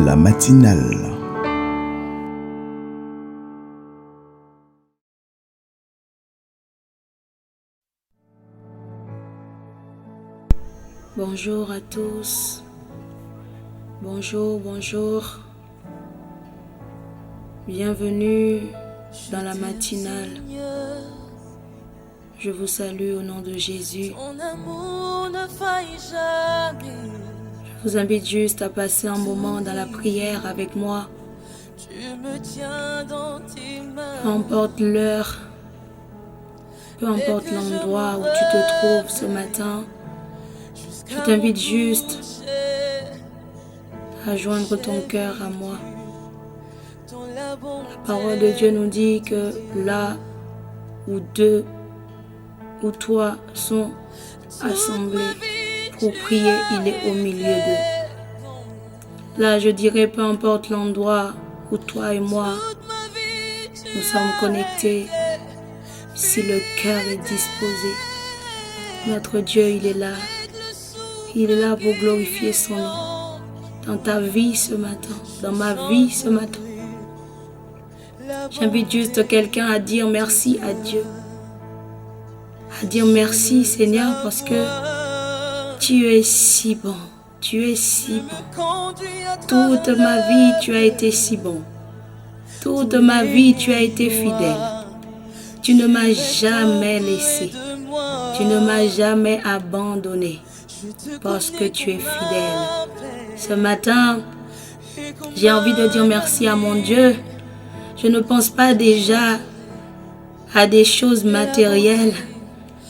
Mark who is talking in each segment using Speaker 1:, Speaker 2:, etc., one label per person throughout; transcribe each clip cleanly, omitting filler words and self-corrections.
Speaker 1: La matinale.
Speaker 2: Bonjour à tous. Bonjour. Bienvenue dans la matinale. Je vous salue au nom de Jésus. Je vous invite juste à passer un moment dans la prière avec moi. Peu importe l'heure, peu importe l'endroit où tu te trouves ce matin, je t'invite juste à joindre ton cœur à moi. La parole de Dieu nous dit que là où deux ou trois sont assemblés pour prier, il est au milieu d'eux. Là, je dirais, peu importe l'endroit où toi et moi, nous sommes connectés, si le cœur est disposé, notre Dieu, il est là. Il est là pour glorifier son nom. Dans ta vie ce matin, dans ma vie ce matin. J'invite juste quelqu'un à dire merci à Dieu. À dire merci Seigneur parce que tu es si bon. Tu es si bon. Toute ma vie, tu as été si bon. Toute ma vie, tu as été fidèle. Tu ne m'as jamais laissé. Tu ne m'as jamais abandonné parce que tu es fidèle. Ce matin, j'ai envie de dire merci à mon Dieu. Je ne pense pas déjà à des choses matérielles.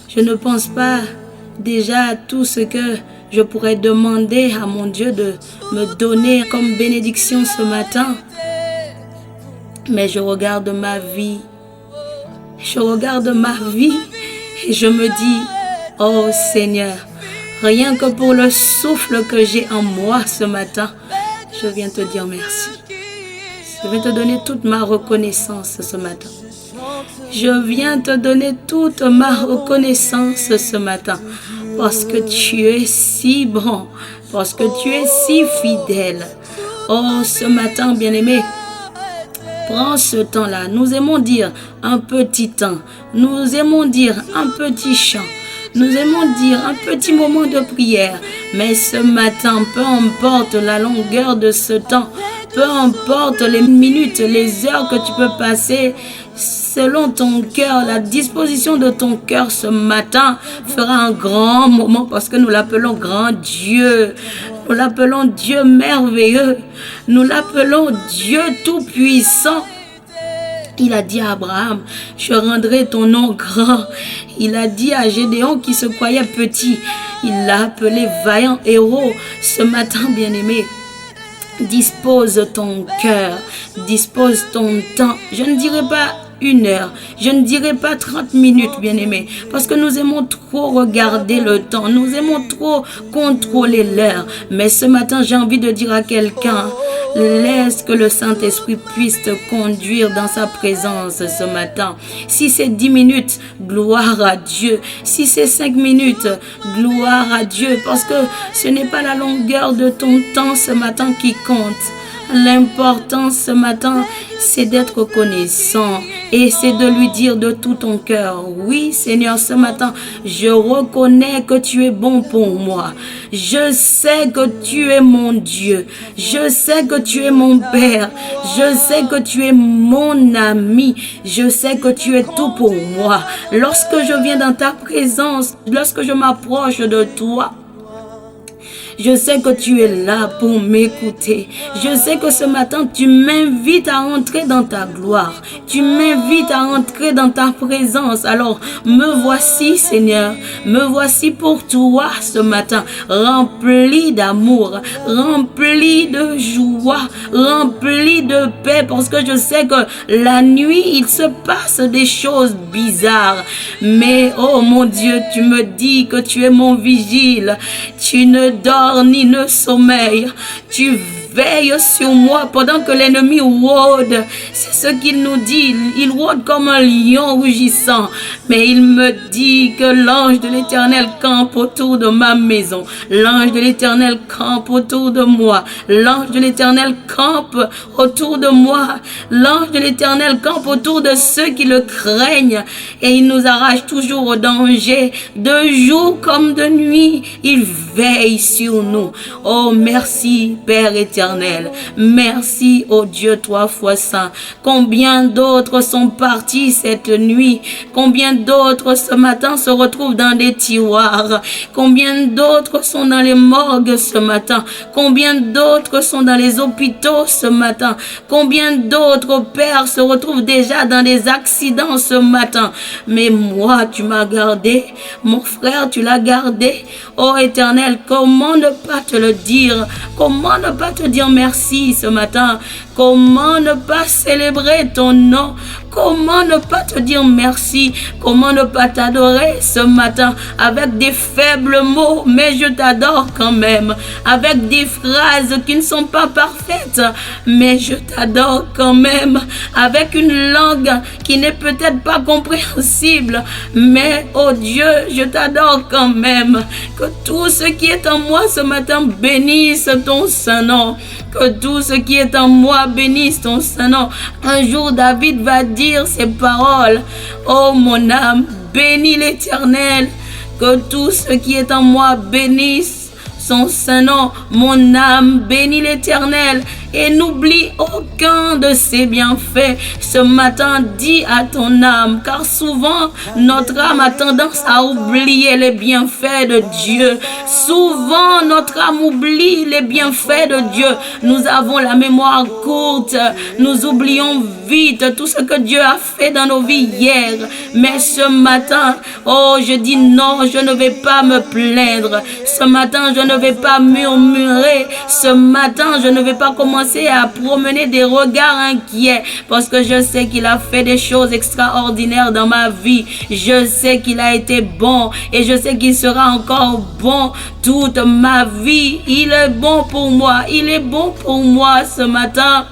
Speaker 2: Je ne pense pas déjà à tout ce que je pourrais demander à mon Dieu de me donner comme bénédiction ce matin. Mais je regarde ma vie. Je regarde ma vie et je me dis, oh Seigneur, rien que pour le souffle que j'ai en moi ce matin, je viens te dire merci. Je viens te donner toute ma reconnaissance ce matin. Je viens te donner toute ma reconnaissance ce matin. Parce que tu es si bon. Parce que tu es si fidèle. Oh, ce matin, bien-aimé, prends ce temps-là. Nous aimons dire un petit temps. Nous aimons dire un petit chant. Nous aimons dire un petit moment de prière. Mais ce matin, peu importe la longueur de ce temps, peu importe les minutes, les heures que tu peux passer, selon ton cœur, la disposition de ton cœur ce matin fera un grand moment parce que nous l'appelons grand Dieu. Nous l'appelons Dieu merveilleux. Nous l'appelons Dieu tout-puissant. Il a dit à Abraham, je rendrai ton nom grand. Il a dit à Gédéon qui se croyait petit, il l'a appelé vaillant héros. Ce matin, bien-aimé, dispose ton cœur, dispose ton temps. Je ne dirai pas 1 heure, je ne dirai pas 30 minutes, bien-aimé, parce que nous aimons trop regarder le temps, nous aimons trop contrôler l'heure. Mais ce matin, j'ai envie de dire à quelqu'un, laisse que le Saint-Esprit puisse te conduire dans sa présence ce matin. Si c'est 10 minutes, gloire à Dieu. Si c'est 5 minutes, gloire à Dieu. Parce que ce n'est pas la longueur de ton temps ce matin qui compte. L'important ce matin, c'est d'être reconnaissant et c'est de lui dire de tout ton cœur, oui Seigneur, ce matin, je reconnais que tu es bon pour moi. Je sais que tu es mon Dieu. Je sais que tu es mon Père. Je sais que tu es mon ami. Je sais que tu es tout pour moi. Lorsque je viens dans ta présence, lorsque je m'approche de toi, je sais que tu es là pour m'écouter. Je sais que ce matin, tu m'invites à entrer dans ta gloire. Tu m'invites à entrer dans ta présence. Alors, me voici, Seigneur. Me voici pour toi ce matin. Rempli d'amour, rempli de joie, rempli de paix. Parce que je sais que la nuit, il se passe des choses bizarres. Mais, oh mon Dieu, tu me dis que tu es mon vigile. Tu ne dors ni ne sommeille. Tu veille sur moi pendant que l'ennemi rôde. C'est ce qu'il nous dit. Il rôde comme un lion rugissant. Mais il me dit que l'ange de l'Éternel campe autour de ma maison. L'ange de l'Éternel campe autour de moi. L'ange de l'Éternel campe autour de moi. L'ange de l'Éternel campe autour de ceux qui le craignent. Et il nous arrache toujours au danger. De jour comme de nuit, il veille sur nous. Oh, merci, Père éternel. Merci, oh Dieu, 3 fois saint. Combien d'autres sont partis cette nuit? Combien d'autres ce matin se retrouvent dans des tiroirs? Combien d'autres sont dans les morgues ce matin? Combien d'autres sont dans les hôpitaux ce matin? Combien d'autres pères se retrouvent déjà dans des accidents ce matin? Mais moi, tu m'as gardé. Mon frère, tu l'as gardé. Oh éternel, comment ne pas te le dire? Comment ne pas te dire merci ce matin? Comment ne pas célébrer ton nom? Comment ne pas te dire merci? Comment ne pas t'adorer ce matin avec des faibles mots, mais je t'adore quand même. Avec des phrases qui ne sont pas parfaites, mais je t'adore quand même. Avec une langue qui n'est peut-être pas compréhensible, mais oh Dieu, je t'adore quand même. Que tout ce qui est en moi ce matin bénisse ton saint nom. Que tout ce qui est en moi bénisse ton saint nom. Un jour, David va dire ces paroles. Oh mon âme, bénis l'Éternel. Que tout ce qui est en moi bénisse son saint nom. Mon âme, bénis l'Éternel. Et n'oublie aucun de ses bienfaits. Ce matin, dis à ton âme, car souvent, notre âme a tendance à oublier les bienfaits de Dieu. Souvent, notre âme oublie les bienfaits de Dieu. Nous avons la mémoire courte. Nous oublions vite tout ce que Dieu a fait dans nos vies hier. Mais ce matin, oh, je dis non, je ne vais pas me plaindre. Ce matin, je ne vais pas murmurer. Ce matin, je ne vais pas commencer à promener des regards inquiets parce que je sais qu'il a fait des choses extraordinaires dans ma vie. Je sais qu'il a été bon et je sais qu'il sera encore bon toute ma vie. Il est bon pour moi. Il est bon pour moi ce matin.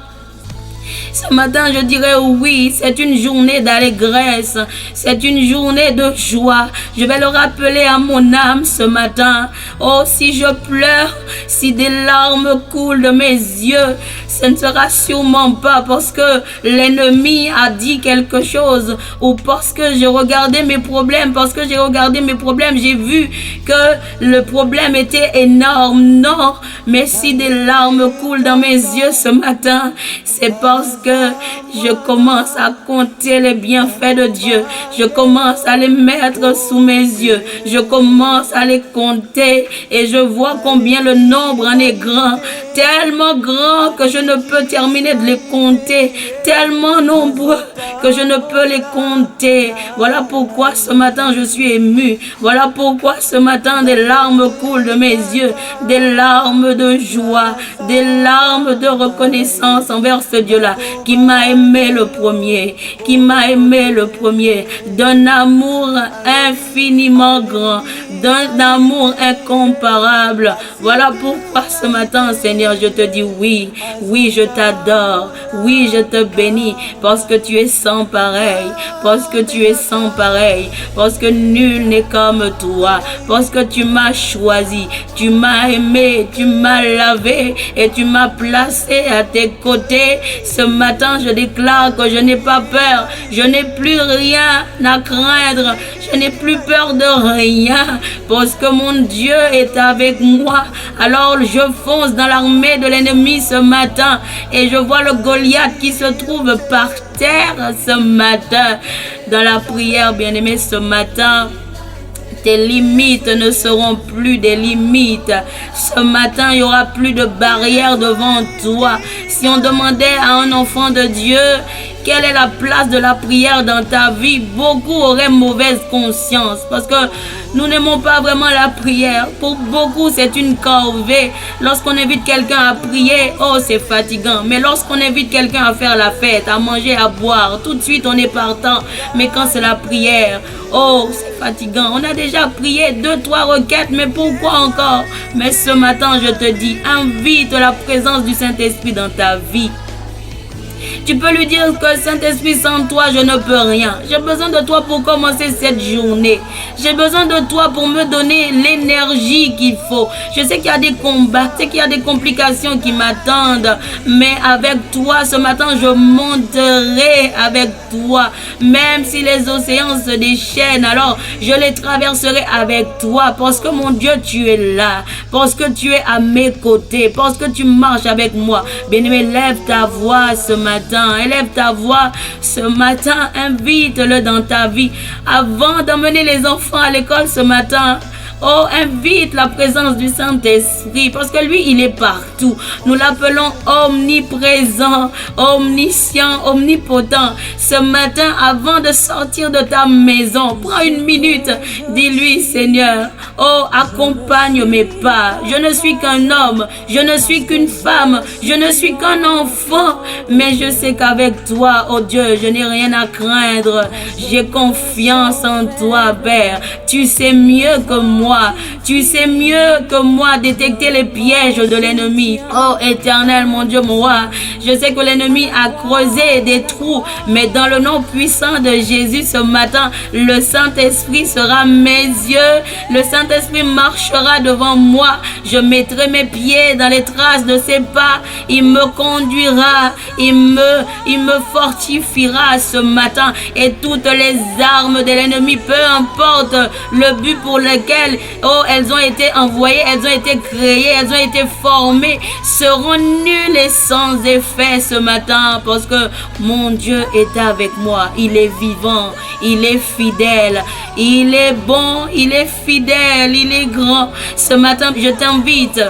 Speaker 2: Ce matin, je dirais oui, c'est une journée d'allégresse, c'est une journée de joie. Je vais le rappeler à mon âme ce matin. Oh, si je pleure, si des larmes coulent de mes yeux, ce ne sera sûrement pas parce que l'ennemi a dit quelque chose ou parce que j'ai regardé mes problèmes, j'ai vu que le problème était énorme. Non, mais si des larmes coulent dans mes yeux ce matin, c'est parce que je commence à compter les bienfaits de Dieu. Je commence à les mettre sous mes yeux. Je commence à les compter et je vois combien le nombre en est grand. Tellement grand que je ne peux terminer de les compter. Tellement nombreux que je ne peux les compter. Voilà pourquoi ce matin je suis ému. Voilà pourquoi ce matin des larmes coulent de mes yeux. Des larmes de joie. Des larmes de reconnaissance envers ce Dieu-là qui m'a aimé le premier. Qui m'a aimé le premier. D'un amour infiniment grand. D'un amour incomparable. Voilà pourquoi ce matin, Seigneur, je te dis oui. Oui, je t'adore. Oui, je te bénis. Parce que tu es sans pareil. Parce que tu es sans pareil. Parce que nul n'est comme toi. Parce que tu m'as choisi. Tu m'as aimé. Tu m'as lavé. Et tu m'as placé à tes côtés. Ce matin, je déclare que je n'ai pas peur. Je n'ai plus rien à craindre. Je n'ai plus peur de rien. Parce que mon Dieu est avec moi. Alors je fonce dans l'armée de l'ennemi ce matin. Et je vois le Goliath qui se trouve par terre ce matin. Dans la prière, bien-aimé, ce matin, tes limites ne seront plus des limites. Ce matin, il n'y aura plus de barrières devant toi. Si on demandait à un enfant de Dieu quelle est la place de la prière dans ta vie, beaucoup auraient mauvaise conscience parce que nous n'aimons pas vraiment la prière. Pour beaucoup, c'est une corvée. Lorsqu'on invite quelqu'un à prier, oh, c'est fatigant. Mais lorsqu'on invite quelqu'un à faire la fête, à manger, à boire, tout de suite, on est partant. Mais quand c'est la prière, oh, c'est fatigant. On a déjà prié 2-3 requêtes, mais pourquoi encore? Mais ce matin, je te dis, invite la présence du Saint-Esprit dans ta vie. Tu peux lui dire que Saint-Esprit, sans toi, je ne peux rien. J'ai besoin de toi pour commencer cette journée. J'ai besoin de toi pour me donner l'énergie qu'il faut. Je sais qu'il y a des combats, je sais qu'il y a des complications qui m'attendent. Mais avec toi, ce matin, je monterai avec toi. Même si les océans se déchaînent, alors je les traverserai avec toi. Parce que mon Dieu, tu es là. Parce que tu es à mes côtés. Parce que tu marches avec moi. Bien-aimé, lève ta voix ce matin. Élève ta voix ce matin, invite-le dans ta vie. Avant d'emmener les enfants à l'école ce matin, oh, invite la présence du Saint-Esprit parce que lui, il est partout. Nous l'appelons omniprésent, omniscient, omnipotent. Ce matin, avant de sortir de ta maison, prends une minute, dis-lui, Seigneur, oh, accompagne mes pas. Je ne suis qu'un homme, je ne suis qu'une femme, je ne suis qu'un enfant, mais je sais qu'avec toi, oh Dieu, je n'ai rien à craindre. J'ai confiance en toi, Père. Tu sais mieux que moi. Tu sais mieux que moi détecter les pièges de l'ennemi. Oh Éternel, mon Dieu, mon roi, je sais que l'ennemi a creusé des trous, mais dans le nom puissant de Jésus ce matin, le Saint-Esprit sera mes yeux. Le Saint-Esprit marchera devant moi. Je mettrai mes pieds dans les traces de ses pas. Il me conduira. Il me fortifiera ce matin. Et toutes les armes de l'ennemi, peu importe le but pour lequel elles ont été envoyées, elles ont été créées, elles ont été formées, seront nulles et sans effet ce matin parce que mon Dieu est avec moi. Il est vivant, il est fidèle, il est bon, il est fidèle, il est grand. Ce matin, je t'invite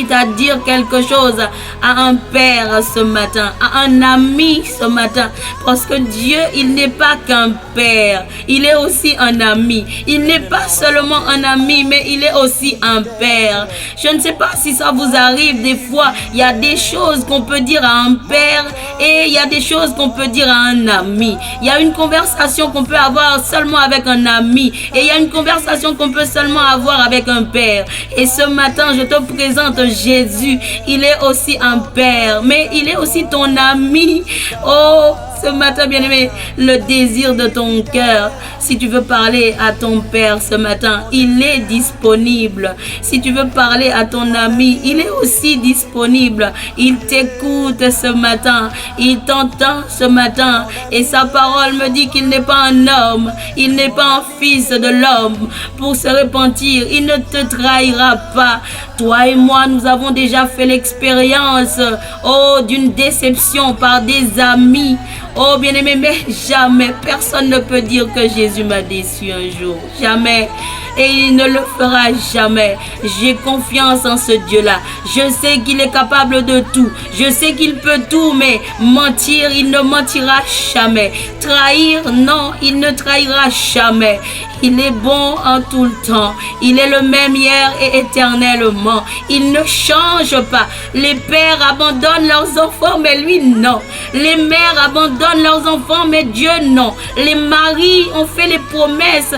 Speaker 2: à dire quelque chose à un père ce matin, à un ami ce matin. Parce que Dieu, il n'est pas qu'un père. Il est aussi un ami. Il n'est pas seulement un ami, mais il est aussi un père. Je ne sais pas si ça vous arrive. Des fois, il y a des choses qu'on peut dire à un père et il y a des choses qu'on peut dire à un ami. Il y a une conversation qu'on peut avoir seulement avec un ami et il y a une conversation qu'on peut seulement avoir avec un père. Et ce matin, je te présente Jésus. Il est aussi un père, mais il est aussi ton ami. Oh, ce matin, bien-aimé, le désir de ton cœur, si tu veux parler à ton père ce matin, il est disponible. Si tu veux parler à ton ami, il est aussi disponible. Il t'écoute ce matin, il t'entend ce matin et sa parole me dit qu'il n'est pas un homme, il n'est pas un fils de l'homme pour se repentir. Il ne te trahira pas. Toi et moi, nous avons déjà fait l'expérience, oh, d'une déception par des amis. Oh, bien-aimé, mais jamais personne ne peut dire que Jésus m'a déçu un jour. Jamais. Et il ne le fera jamais. J'ai confiance en ce Dieu-là. Je sais qu'il est capable de tout. Je sais qu'il peut tout, mais mentir, il ne mentira jamais. Trahir, non, il ne trahira jamais. Il est bon en tout le temps. Il est le même hier et éternellement. Il ne change pas. Les pères abandonnent leurs enfants, mais lui, non. Les mères abandonnent leurs enfants, mais Dieu, non. Les maris ont fait les promesses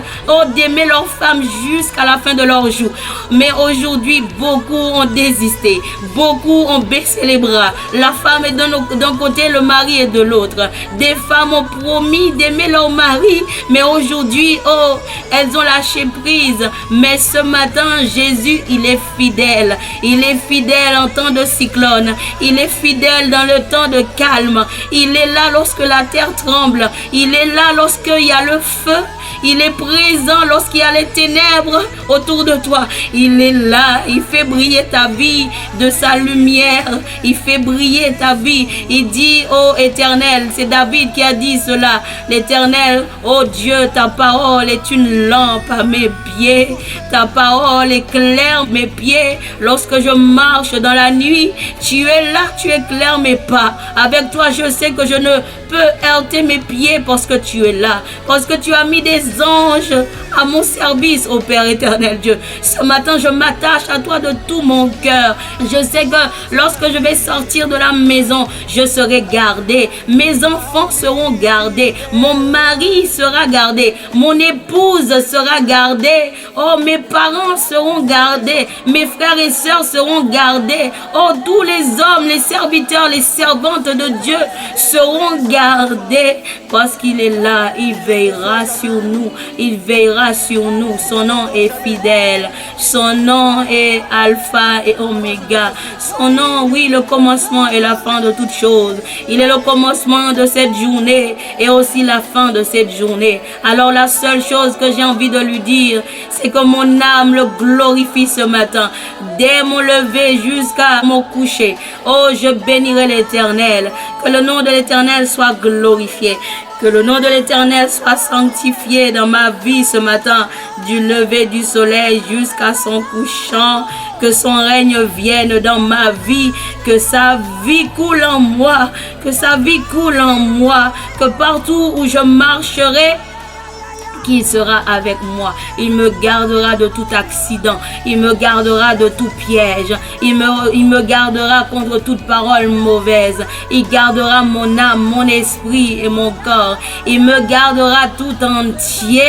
Speaker 2: d'aimer leurs femmes jusqu'à la fin de leur jour. Mais aujourd'hui, beaucoup ont désisté. Beaucoup ont baissé les bras. La femme est d'un côté, le mari est de l'autre. Des femmes ont promis d'aimer leur mari, mais aujourd'hui, elles ont lâché prise. Mais ce matin, Jésus, il est fidèle. Il est fidèle en temps de cyclone. Il est fidèle dans le temps de calme. Il est là lorsque la terre tremble. Il est là lorsqu'il y a le feu. Il est présent lorsqu'il y a les ténèbres autour de toi. Il est là. Il fait briller ta vie de sa lumière. Il fait briller ta vie. Il dit, ô Éternel, c'est David qui a dit cela. L'Éternel, ô Dieu, ta parole est une lampe à mes pieds. Ta parole éclaire mes pieds. Lorsque je marche dans la nuit, tu es là, tu éclaires mes pas. Avec toi, je sais que je ne peux heurter mes pieds parce que tu es là. Parce que tu as mis des anges à mon service, ô Père éternel Dieu. Ce matin, je m'attache à toi de tout mon cœur. Je sais que lorsque je vais sortir de la maison, je serai gardé. Mes enfants seront gardés. Mon mari sera gardé. Mon épouse sera gardée. Oh, mes parents seront gardés. Mes frères et sœurs seront gardés. Oh, tous les hommes, les serviteurs, les servantes de Dieu seront gardés parce qu'il est là. Il veillera sur nous. Il veillera sur nous. Son nom est fidèle. Son nom est Alpha et Oméga. Son nom, oui, le commencement et la fin de toutes choses. Il est le commencement de cette journée et aussi la fin de cette journée. Alors la seule chose que j'ai envie de lui dire, c'est que mon âme le glorifie ce matin. Dès mon lever jusqu'à mon coucher, oh, je bénirai l'Éternel. Que le nom de l'Éternel soit glorifié. Que le nom de l'Éternel soit sanctifié dans ma vie ce matin, du lever du soleil jusqu'à son couchant. Que son règne vienne dans ma vie, que sa vie coule en moi, que sa vie coule en moi, que partout où je marcherai, qu'il sera avec moi. Il me gardera de tout accident. Il me gardera de tout piège. Il me gardera contre toute parole mauvaise. Il gardera mon âme, mon esprit et mon corps. Il me gardera tout entier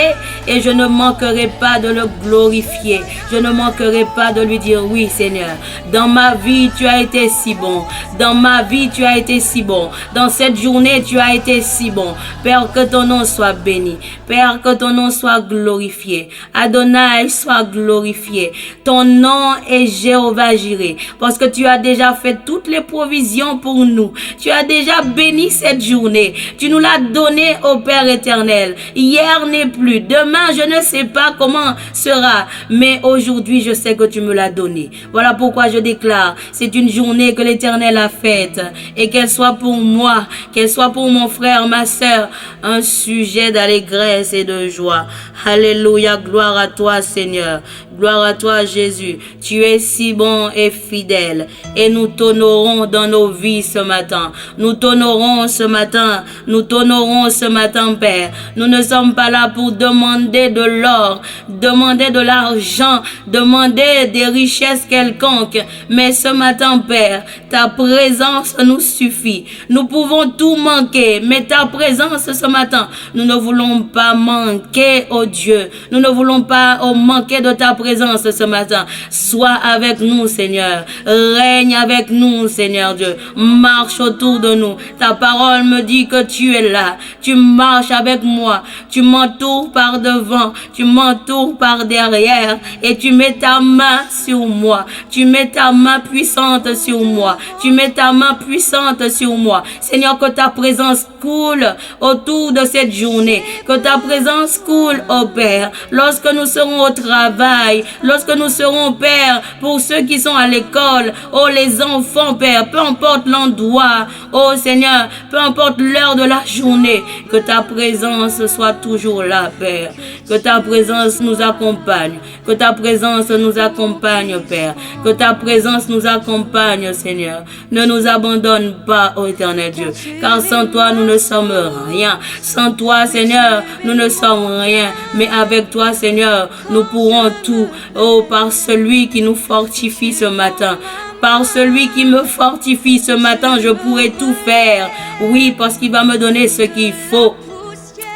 Speaker 2: et je ne manquerai pas de le glorifier. Je ne manquerai pas de lui dire oui, Seigneur. Dans ma vie, tu as été si bon. Dans ma vie, tu as été si bon. Dans cette journée, tu as été si bon. Père, que ton nom soit béni. Père, que ton nom soit glorifié. Adonai soit glorifié. Ton nom est Jéhovah Jireh. Parce que tu as déjà fait toutes les provisions pour nous. Tu as déjà béni cette journée. Tu nous l'as donné au Père éternel. Hier n'est plus. Demain, je ne sais pas comment sera. Mais aujourd'hui, je sais que tu me l'as donné. Voilà pourquoi je déclare, c'est une journée que l'Éternel a faite. Et qu'elle soit pour moi, qu'elle soit pour mon frère, ma sœur, un sujet d'allégresse et de joie. Alléluia, gloire à toi Seigneur, gloire à toi Jésus. Tu es si bon et fidèle et nous t'honorons dans nos vies ce matin. Nous t'honorons ce matin, nous t'honorons ce matin Père. Nous ne sommes pas là pour demander de l'or, demander de l'argent, demander des richesses quelconques. Mais ce matin Père, ta présence nous suffit. Nous pouvons tout manquer, mais ta présence ce matin, nous ne voulons pas manquer, oh Dieu. Nous ne voulons pas manquer de ta présence ce matin. Sois avec nous, Seigneur. Règne avec nous, Seigneur Dieu. Marche autour de nous. Ta parole me dit que tu es là. Tu marches avec moi. Tu m'entoures par devant. Tu m'entoures par derrière. Et tu mets ta main sur moi. Tu mets ta main puissante sur moi. Tu mets ta main puissante sur moi. Seigneur, que ta présence coule autour de cette journée. Que ta présence coule, oh Père, lorsque nous serons au travail, lorsque nous serons, Père, pour ceux qui sont à l'école, oh les enfants, Père, peu importe l'endroit, oh Seigneur, peu importe l'heure de la journée, que ta présence soit toujours là, Père, que ta présence nous accompagne, que ta présence nous accompagne, Père, que ta présence nous accompagne, Seigneur. Ne nous abandonne pas, oh éternel Dieu, car sans toi, nous ne sommes rien. Sans toi, Seigneur, nous ne sommes rien. Mais avec toi, Seigneur, nous pourrons tout. Oh, par celui qui nous fortifie ce matin. Par celui qui me fortifie ce matin, je pourrai tout faire. Oui, parce qu'il va me donner ce qu'il faut.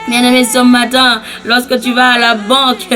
Speaker 2: Bien-aimé, ce matin, lorsque tu vas à la banque,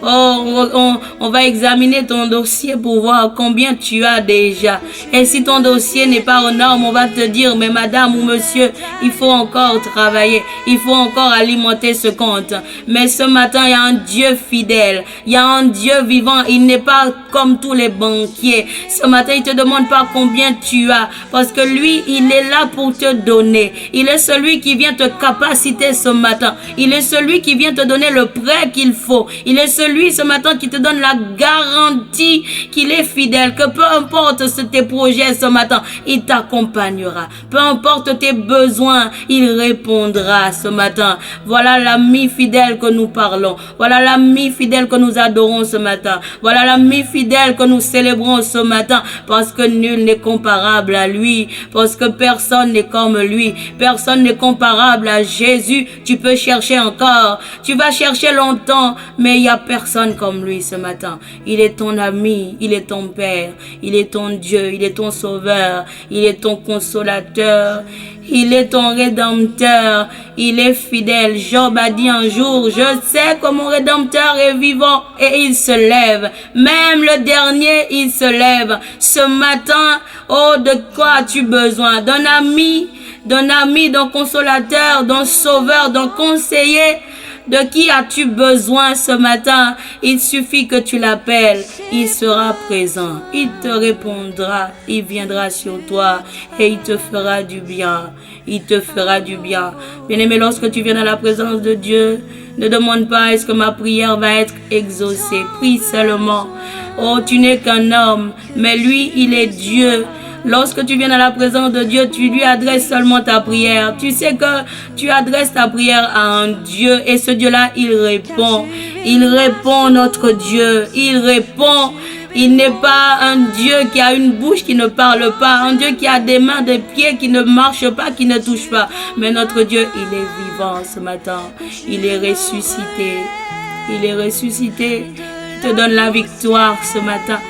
Speaker 2: on va examiner ton dossier pour voir combien tu as déjà. Et si ton dossier n'est pas aux normes, on va te dire, mais madame ou monsieur, il faut encore travailler. Il faut encore alimenter ce compte. Mais ce matin, il y a un Dieu fidèle. Il y a un Dieu vivant. Il n'est pas comme tous les banquiers. Ce matin, il ne te demande pas combien tu as. Parce que lui, il est là pour te donner. Il est celui qui vient te capaciter ce matin. Il est celui qui vient te donner le prêt qu'il faut. Il est celui ce matin qui te donne la garantie qu'il est fidèle. Que peu importe tes projets ce matin, il t'accompagnera. Peu importe tes besoins, il répondra ce matin. Voilà l'ami fidèle que nous parlons. Voilà l'ami fidèle que nous adorons ce matin. Voilà l'ami fidèle que nous célébrons ce matin. Parce que nul n'est comparable à lui. Parce que personne n'est comme lui. Personne n'est comparable à Jésus. Tu peux chercher encore. Tu vas chercher longtemps. Mais il n'y a personne comme lui ce matin. Il est ton ami. Il est ton Père. Il est ton Dieu. Il est ton Sauveur. Il est ton consolateur. Il est ton Rédempteur. Il est fidèle. Job a dit un jour, je sais que mon Rédempteur est vivant et il se lève. Même le dernier, il se lève. Ce matin, oh, de quoi as-tu besoin? D'un ami, d'un consolateur, d'un sauveur, d'un conseiller? De qui as-tu besoin ce matin? Il suffit que tu l'appelles. Il sera présent. Il te répondra. Il viendra sur toi et il te fera du bien. Il te fera du bien. Bien-aimé, lorsque tu viens dans la présence de Dieu, ne demande pas est-ce que ma prière va être exaucée. Prie seulement. Oh, tu n'es qu'un homme, mais lui, il est Dieu. Lorsque tu viens dans la présence de Dieu, tu lui adresses seulement ta prière. Tu sais que tu adresses ta prière à un Dieu et ce Dieu-là, il répond. Il répond, notre Dieu. Il répond. Il n'est pas un Dieu qui a une bouche qui ne parle pas, un Dieu qui a des mains, des pieds qui ne marchent pas, qui ne touchent pas. Mais notre Dieu, il est vivant ce matin. Il est ressuscité. Il est ressuscité. Il te donne la victoire ce matin.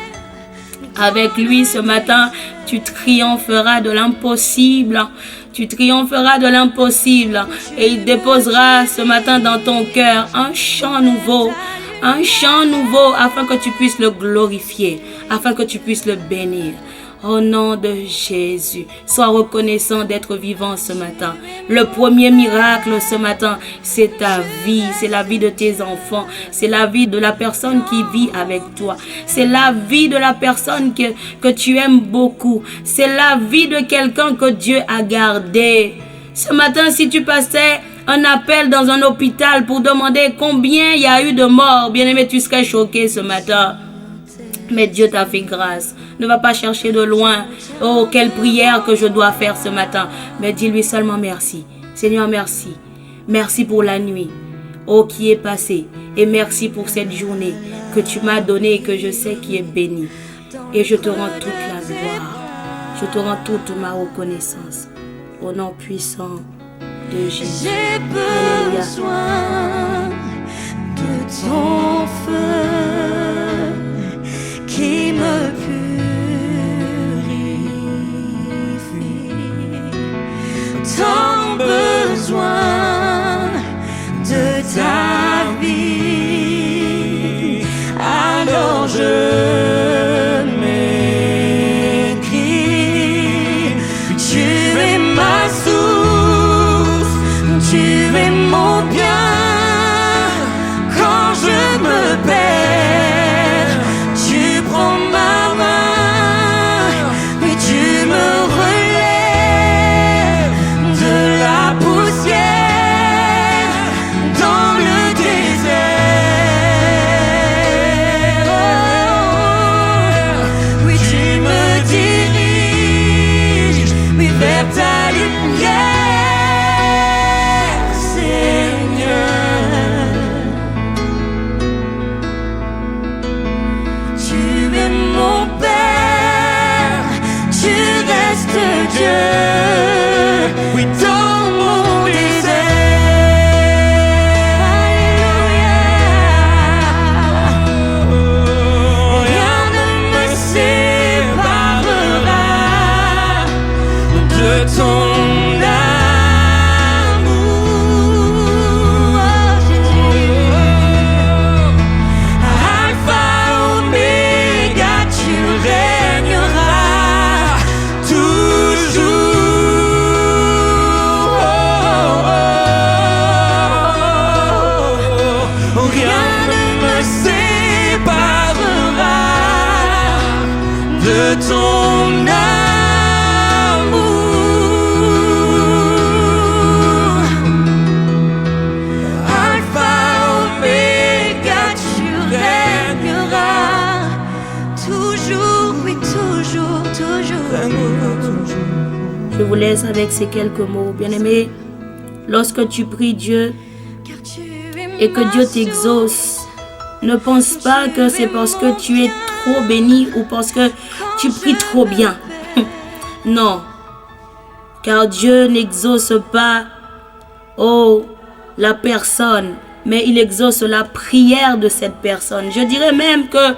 Speaker 2: Avec lui ce matin, tu triompheras de l'impossible. Tu triompheras de l'impossible. Et il déposera ce matin dans ton cœur un chant nouveau. Un chant nouveau afin que tu puisses le glorifier. Afin que tu puisses le bénir. Au nom de Jésus, sois reconnaissant d'être vivant ce matin. Le premier miracle ce matin, c'est ta vie, c'est la vie de tes enfants, c'est la vie de la personne qui vit avec toi, c'est la vie de la personne que tu aimes beaucoup, c'est la vie de quelqu'un que Dieu a gardé. Ce matin, si tu passais un appel dans un hôpital pour demander combien il y a eu de morts, bien-aimé, tu serais choqué ce matin. Mais Dieu t'a fait grâce. Ne va pas chercher de loin. Oh, quelle prière que je dois faire ce matin. Mais dis-lui seulement merci. Seigneur, merci. Merci pour la nuit, oh, qui est passée. Et merci pour cette journée que tu m'as donnée et que je sais qui est bénie. Et je te rends toute la gloire. Je te rends toute ma reconnaissance. Au nom puissant de Jésus.
Speaker 1: J'ai besoin de ton feu qui me purifie. Tant besoin de ta vie. Alors je m'écris, tu es ma source, tu es mon bien quand je me perds. de ton amour. Alpha, Oméga, tu régneras toujours, oui, toujours, toujours.
Speaker 2: Je vous laisse avec ces quelques mots, bien-aimés. Lorsque tu pries Dieu et que Dieu t'exauce, ne pense pas que c'est parce que tu es trop béni ou parce que tu pries trop bien. Non, car Dieu n'exauce pas la personne, mais il exauce la prière de cette personne. Je dirais même que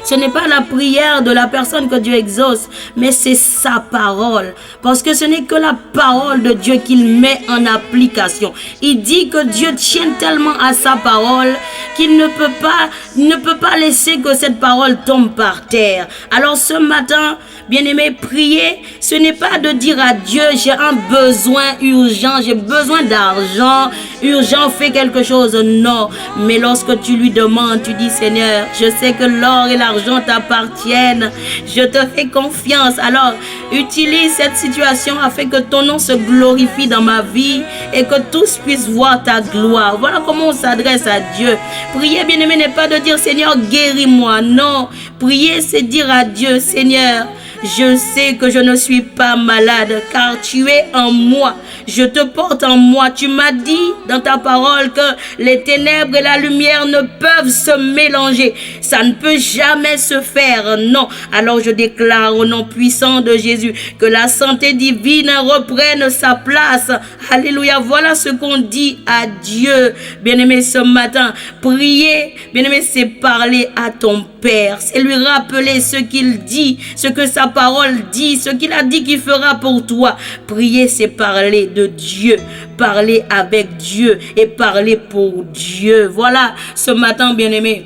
Speaker 2: ce n'est pas la prière de la personne que Dieu exauce, mais c'est sa parole. Parce que ce n'est que la parole de Dieu qu'il met en application. Il dit que Dieu tient tellement à sa parole qu'il ne peut pas laisser que cette parole tombe par terre. Alors ce matin, bien-aimé, prier, ce n'est pas de dire à Dieu, j'ai un besoin urgent, j'ai besoin d'argent, urgent, fais quelque chose. Non, mais lorsque tu lui demandes, tu dis, Seigneur, je sais que l'or et l'argent t'appartiennent, je te fais confiance. Alors, utilise cette situation afin que ton nom se glorifie dans ma vie et que tous puissent voir ta gloire. Voilà comment on s'adresse à Dieu. Prier, bien-aimé, n'est pas de dire, Seigneur, guéris-moi. Non, prier, c'est dire à Dieu, Seigneur, je sais que je ne suis pas malade car tu es en moi. Je te porte en moi. Tu m'as dit dans ta parole que les ténèbres et la lumière ne peuvent se mélanger. Ça ne peut jamais se faire. Non. Alors je déclare au nom puissant de Jésus que la santé divine reprenne sa place. Alléluia. Voilà ce qu'on dit à Dieu. Bien-aimé, ce matin, prier, bien-aimé, c'est parler à ton Père. C'est lui rappeler ce qu'il dit, ce que sa parole dit, ce qu'il a dit qu'il fera pour toi. Prier, c'est parler de Dieu, parler avec Dieu et parler pour Dieu. Voilà, ce matin, bien-aimé,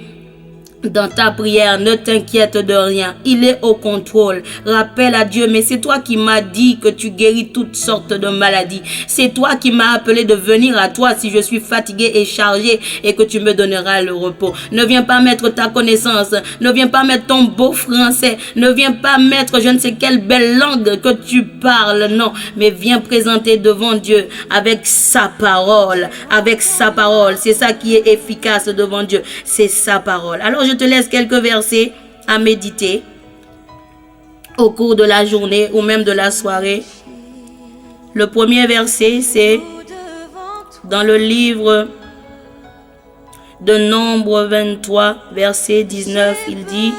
Speaker 2: dans ta prière, ne t'inquiète de rien. Il est au contrôle. Rappelle à Dieu, mais c'est toi qui m'as dit que tu guéris toutes sortes de maladies. C'est toi qui m'as appelé de venir à toi si je suis fatigué et chargé et que tu me donneras le repos. Ne viens pas mettre ta connaissance. Ne viens pas mettre ton beau français. Ne viens pas mettre je ne sais quelle belle langue que tu parles. Non, mais viens présenter devant Dieu avec sa parole. Avec sa parole. C'est ça qui est efficace devant Dieu. C'est sa parole. Alors je te laisse quelques versets à méditer au cours de la journée ou même de la soirée. Le premier verset, c'est dans le livre de Nombre 23, verset 19. Il dit,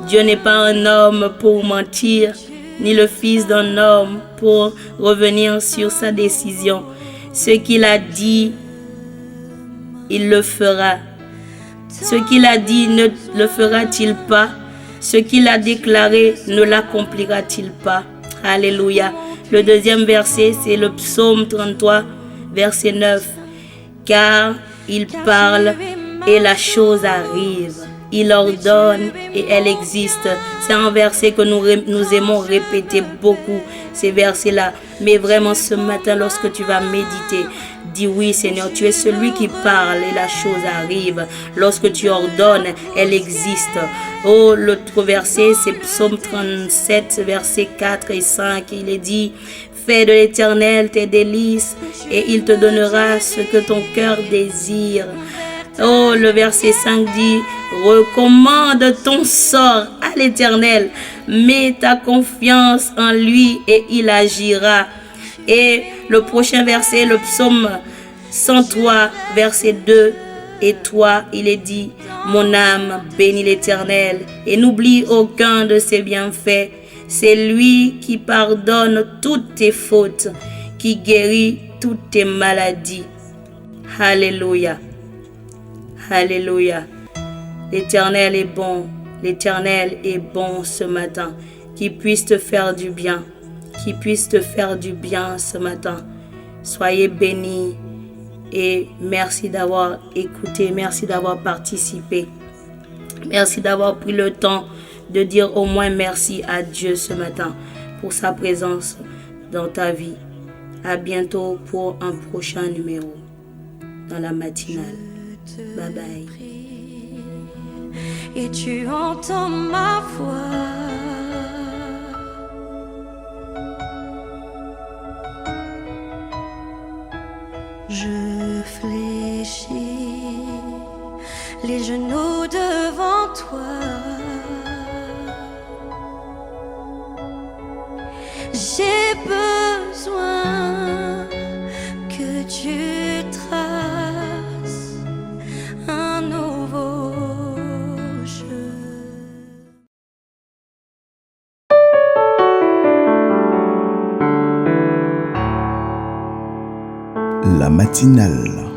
Speaker 2: Dieu n'est pas un homme pour mentir, ni le fils d'un homme pour revenir sur sa décision. Ce qu'il a dit, il le fera. Ce qu'il a dit ne le fera-t-il pas? Ce qu'il a déclaré ne l'accomplira-t-il pas? Alléluia. Le deuxième verset, c'est le psaume 33, verset 9. Car il parle et la chose arrive. Il ordonne et elle existe. C'est un verset que nous aimons répéter beaucoup, ces versets-là. Mais vraiment ce matin, lorsque tu vas méditer, dis oui Seigneur, tu es celui qui parle et la chose arrive. Lorsque tu ordonnes, elle existe. Oh, l'autre verset, c'est Psaume 37, versets 4 et 5. Il est dit, fais de l'Éternel tes délices et il te donnera ce que ton cœur désire. Oh, le verset 5 dit, recommande ton sort à l'Éternel, mets ta confiance en lui et il agira. Et le prochain verset, le psaume 103, verset 2, et toi, il est dit, mon âme bénit l'Éternel et n'oublie aucun de ses bienfaits. C'est lui qui pardonne toutes tes fautes, qui guérit toutes tes maladies. Alléluia. Alléluia. L'Éternel est bon. L'Éternel est bon ce matin. Qu'il puisse te faire du bien. Qu'il puisse te faire du bien ce matin. Soyez bénis. Et merci d'avoir écouté. Merci d'avoir participé. Merci d'avoir pris le temps de dire au moins merci à Dieu ce matin pour sa présence dans ta vie. À bientôt pour un prochain numéro dans la matinale. Bye bye.
Speaker 1: et tu entends ma voix. Je fléchis les genoux devant toi. J'ai besoin que tu traces un nouveau jeu.
Speaker 3: La matinale.